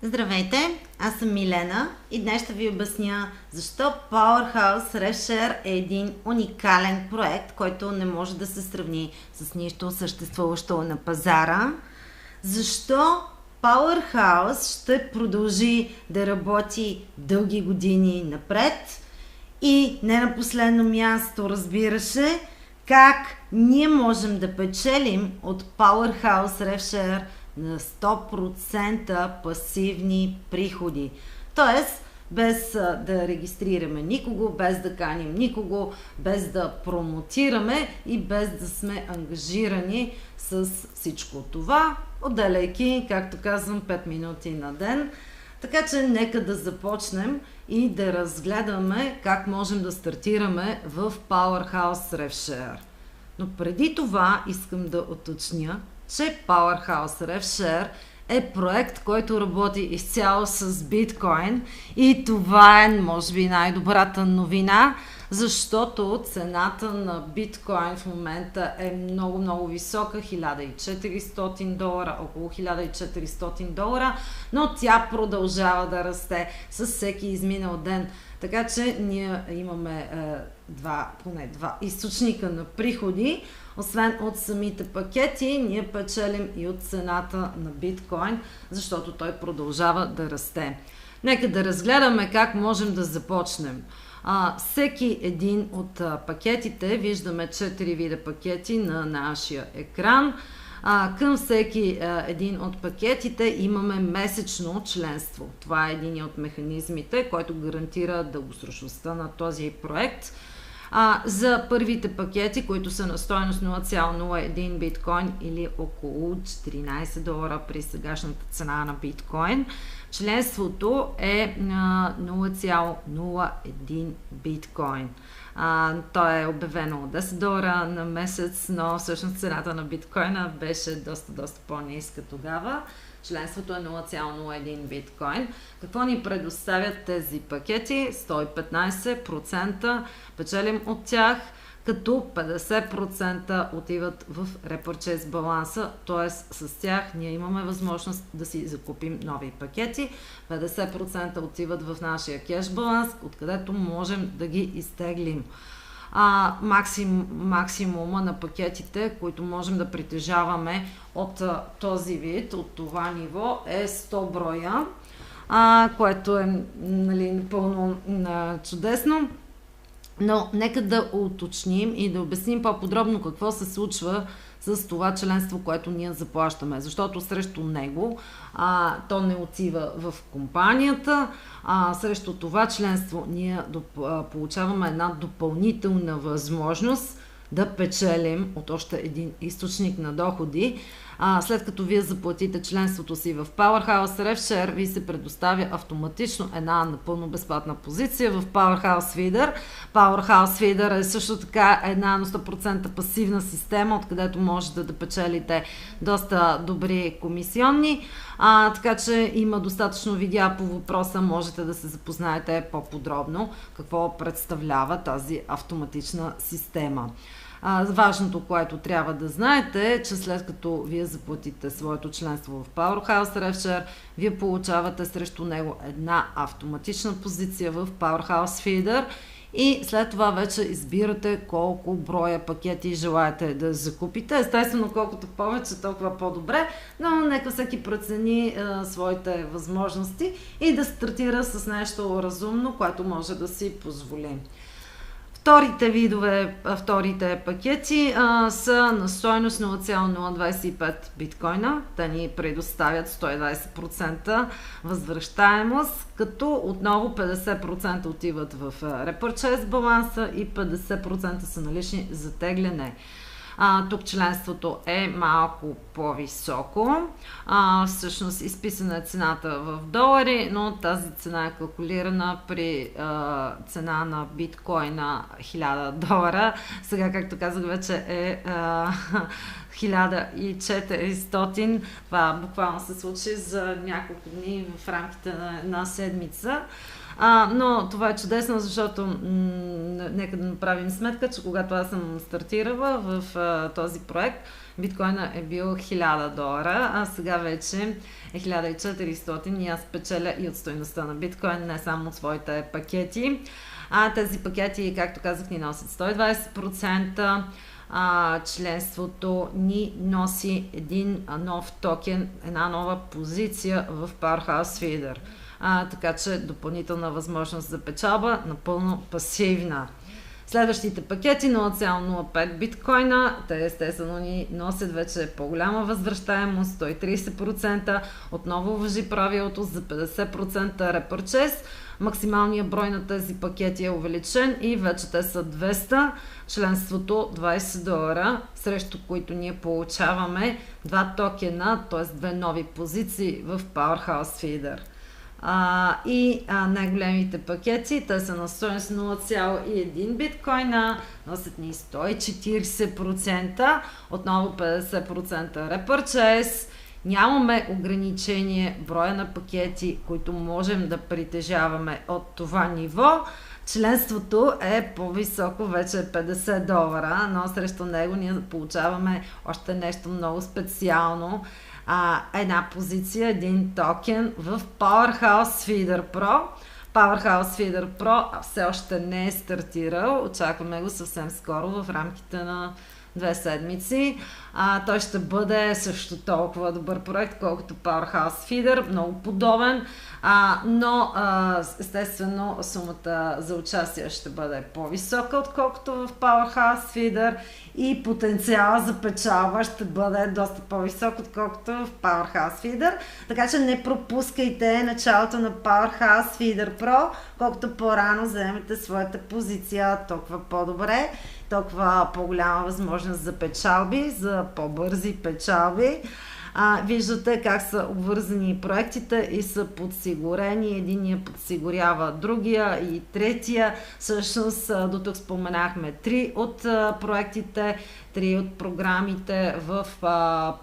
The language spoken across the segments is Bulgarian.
Здравейте, аз съм Милена и днес ще ви обясня защо Powerhouse RevShare е един уникален проект, който не може да се сравни с нищо съществуващо на пазара. Защо Powerhouse ще продължи да работи дълги години напред и не на последно място, разбира се, как ние можем да печелим от Powerhouse RevShare на 100% пасивни приходи. Тоест, без да регистрираме никого, без да каним никого, без да промотираме и без да сме ангажирани с всичко това, отделяйки, както казвам, 5 минути на ден. Така че нека да започнем и да разгледаме как можем да стартираме в Powerhouse RevShare. Но преди това искам да уточня, че Powerhouse RevShare е проект, който работи изцяло с биткоин и това е, може би, най-добрата новина, защото цената на биткоин в момента е много висока, $1400, около $1400, но тя продължава да расте с всеки изминал ден. Така че ние имаме поне два източника на приходи. Освен от самите пакети, ние печелим и от цената на биткоин, защото той продължава да расте. Нека да разгледаме как можем да започнем. Всеки един от пакетите, виждаме 4 вида пакети на нашия екран. Към всеки един от пакетите имаме месечно членство. Това е един от механизмите, който гарантира дългосрочността на този проект. За първите пакети, които са на стойност 0,01 биткоин или около $14 при сегашната цена на биткоин, членството е 0,01 биткоин. То е обявено от $10 на месец, но всъщност цената на биткоина беше доста по-ниска тогава. Членството е 0,01 биткоин. Какво ни предоставят тези пакети? 115% печелим от тях, като 50% отиват в repurchase баланса, т.е. с тях ние имаме възможност да си закупим нови пакети. 50% отиват в нашия кеш баланс, откъдето можем да ги изтеглим. Максимума на пакетите, които можем да притежаваме от този вид, от това ниво, е 100 броя, което е напълно чудесно. Но нека да уточним и да обясним по-подробно какво се случва с това членство, което ние заплащаме. Защото срещу него то не отива в компанията, срещу това членство ние получаваме една допълнителна възможност да печелим от още един източник на доходи. След като вие заплатите членството си в Powerhouse RevShare, ви се предоставя автоматично една напълно безплатна позиция в Powerhouse Feeder. Powerhouse Feeder е също така една на 100% пасивна система, откъдето можете да печелите доста добри комисионни. Така че има достатъчно видеа по въпроса, можете да се запознаете по-подробно какво представлява тази автоматична система. Важното, което трябва да знаете, е, че след като вие заплатите своето членство в Powerhouse RevShare, вие получавате срещу него една автоматична позиция в Powerhouse Feeder и след това вече избирате колко броя пакети желаете да закупите. Естествено, колкото повече, толкова по-добре, но нека всеки прецени своите възможности и да стартира с нещо разумно, което може да си позволи. Вторите пакети са на стойност 0,025 биткоина. Те ни предоставят 120% възвръщаемост, като отново 50% отиват в repurchase баланса и 50% са налични за тегляне. Тук членството е малко по-високо. Всъщност изписана е цената в долари, но тази цена е калкулирана при цена на биткоина $1000. Сега, както казах, вече е 1400. Това буквално се случи за няколко дни в рамките на една седмица. Но това е чудесно, защото нека да направим сметка, че когато аз съм стартирала в този проект, биткоина е бил $1000, а сега вече е 1400 и аз печеля и от стойността на биткоин, не само от своите пакети. Тези пакети, както казах, ни носят 120%. Членството ни носи един нов токен, една нова позиция в Powerhouse Feeder. Така че допълнителна възможност за печалба, напълно пасивна. Следващите пакети 0,05 биткоина, те естествено ни носят вече по-голяма възвръщаемост, 130%, отново важи правилото за 50% репърчез. Максималният брой на тези пакети е увеличен и вече те са 200, членството $20, срещу които ние получаваме 2 токена, т.е. 2 нови позиции в Powerhouse Feeder. Най-големите пакети, те са на стойност 0,1 биткоина, носят ни 140%, отново 50% репърчез. Нямаме ограничение броя на пакети, които можем да притежаваме от това ниво. Членството е по-високо, вече е $50, но срещу него ние получаваме още нещо много специално. Една позиция, един токен в Powerhouse Feeder Pro. Powerhouse Feeder Pro все още не е стартирал, очакваме го съвсем скоро в рамките на 2 седмици. Той ще бъде също толкова добър проект, колкото Powerhouse Feeder, много подобен, но естествено сумата за участие ще бъде по-висока, отколкото в Powerhouse Feeder и потенциала за печалба ще бъде доста по-висок, отколкото в Powerhouse Feeder. Така че не пропускайте началото на Powerhouse Feeder Pro, колкото по-рано вземете своята позиция, толкова по-добре, толкова по-голяма възможност за печалби, за по-бързи печалби. Виждате как са обвързани проектите и са подсигурени. Единия подсигурява другия и третия. Всъщност до тук споменахме 3 от проектите, 3 от програмите в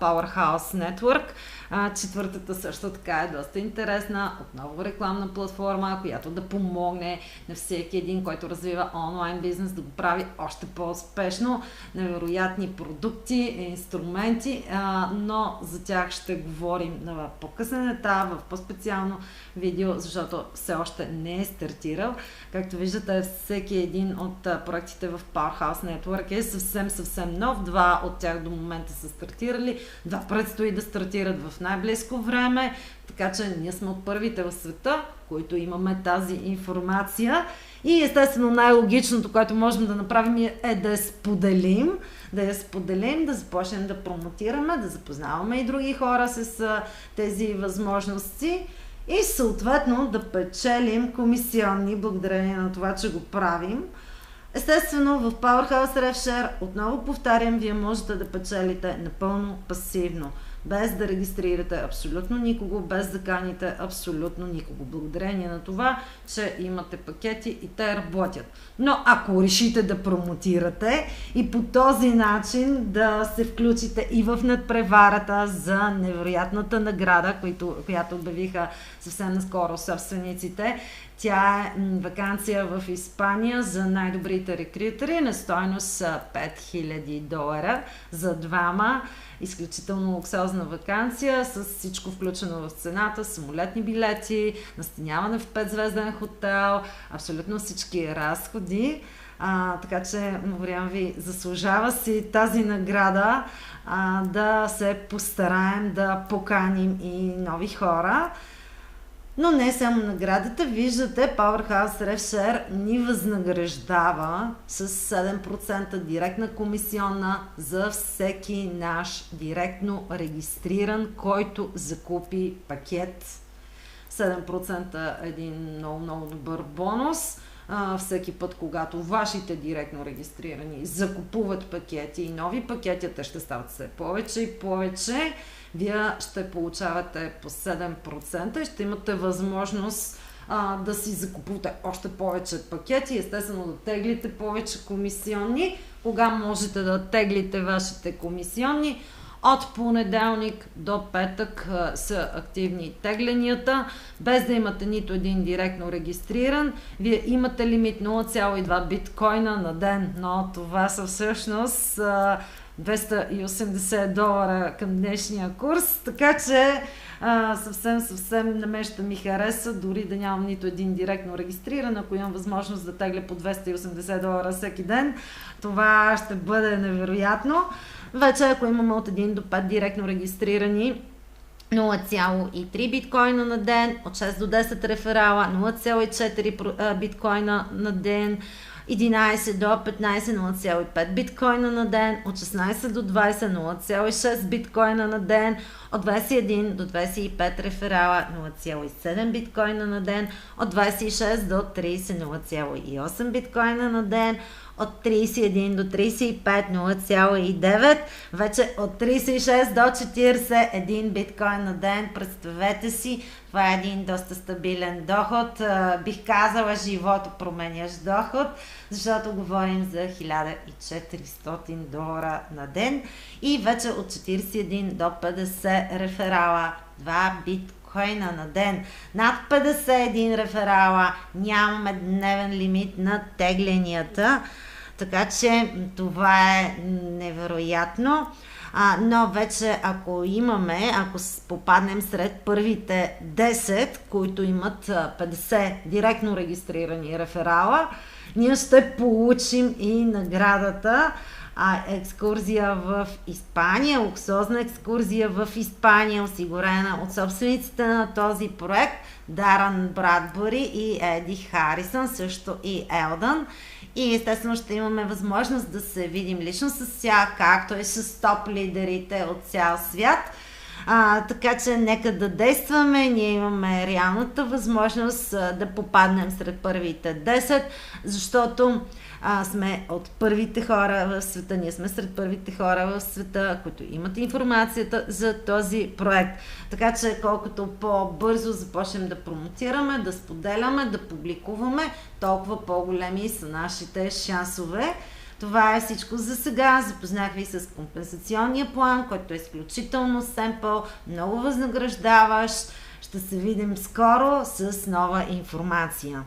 Powerhouse Network. Четвъртата също така е доста интересна. Отново рекламна платформа, която да помогне на всеки един, който развива онлайн бизнес, да го прави още по-успешно. Невероятни продукти, инструменти, но за тях ще говорим на по-късен етап, в по-специално видео, защото все още не е стартирал. Както виждате, всеки един от проектите в Powerhouse Network е съвсем нов. 2 от тях до момента са стартирали, 2 предстои да стартират в най-близко време, така че ние сме от първите в света, които имаме тази информация. И естествено най-логичното, което можем да направим е да я споделим, да започнем да промотираме, да запознаваме и други хора с тези възможности и съответно да печелим комисионни благодарение на това, че го правим. Естествено, в Powerhouse RevShare, отново повтарям, вие можете да печелите напълно пасивно, без да регистрирате абсолютно никого, без да каните абсолютно никого. Благодарение на това, че имате пакети и те работят. Но ако решите да промотирате и по този начин да се включите и в надпреварата за невероятната награда, която обявиха съвсем наскоро собствениците, тя е ваканция в Испания за най-добрите рекрутери на стойност $5000 за двама. Изключително луксозна ваканция с всичко включено в цената, самолетни билети, настаняване в 5-звезден хотел, абсолютно всички разходи. Така че, уверявам ви, заслужава си тази награда да се постараем да поканим и нови хора. Но не само наградата, виждате, Powerhouse RevShare ни възнаграждава с 7% директна комисионна за всеки наш директно регистриран, който закупи пакет. 7% е един много добър бонус. Всеки път, когато вашите директно регистрирани закупуват пакети и нови пакети, те ще стават все повече и повече, вие ще получавате по 7% и ще имате възможност да си закупувате още повече пакети, естествено да теглите повече комисионни. Кога можете да теглите вашите комисионни? От понеделник до петък са активни тегленията, без да имате нито един директно регистриран. Вие имате лимит 0,2 биткоина на ден, но това са всъщност $280 към днешния курс, така че съвсем на мен ще ми хареса, дори да нямам нито един директно регистриран, ако имам възможност да тегля по $280 всеки ден, това ще бъде невероятно. Вече ако имаме от 1 до 5 директно регистрирани, 0,3 биткоина на ден, от 6 до 10 реферала, 0,4 биткоина на ден, 11 до 15 0,5 биткоина на ден, от 16 до 20 0,6 биткоина на ден, от 21 до 25 реферала 0,7 биткоина на ден, от 26 до 30 0,8 биткоина на ден, от 31 до 35 0,9, вече от 36 до 40 1 биткоин на ден. Представете си, това е един доста стабилен доход, бих казала живото променящ доход, защото говорим за $1400 на ден и вече от 41 до 50 реферала 2 биткоина на ден. Над 51 реферала нямаме дневен лимит на тегленията, така че това е невероятно. Но вече ако попаднем сред първите 10, които имат 50 директно регистрирани реферала, ние ще получим и наградата екскурзия в Испания, луксозна екскурзия в Испания, осигурена от собствениците на този проект, Дарън Брадбъри и Еди Харисън, също и Елдън. И естествено ще имаме възможност да се видим лично с тях, както и с топ лидерите от цял свят. Така че нека да действаме, ние имаме реалната възможност да попаднем сред първите 10, защото сме от първите хора в света, ние сме сред първите хора в света, които имат информацията за този проект. Така че колкото по-бързо започнем да промотираме, да споделяме, да публикуваме, толкова по-големи са нашите шансове. Това е всичко за сега. Запознах ви с компенсационния план, който е изключително семпъл, много възнаграждаващ. Ще се видим скоро с нова информация.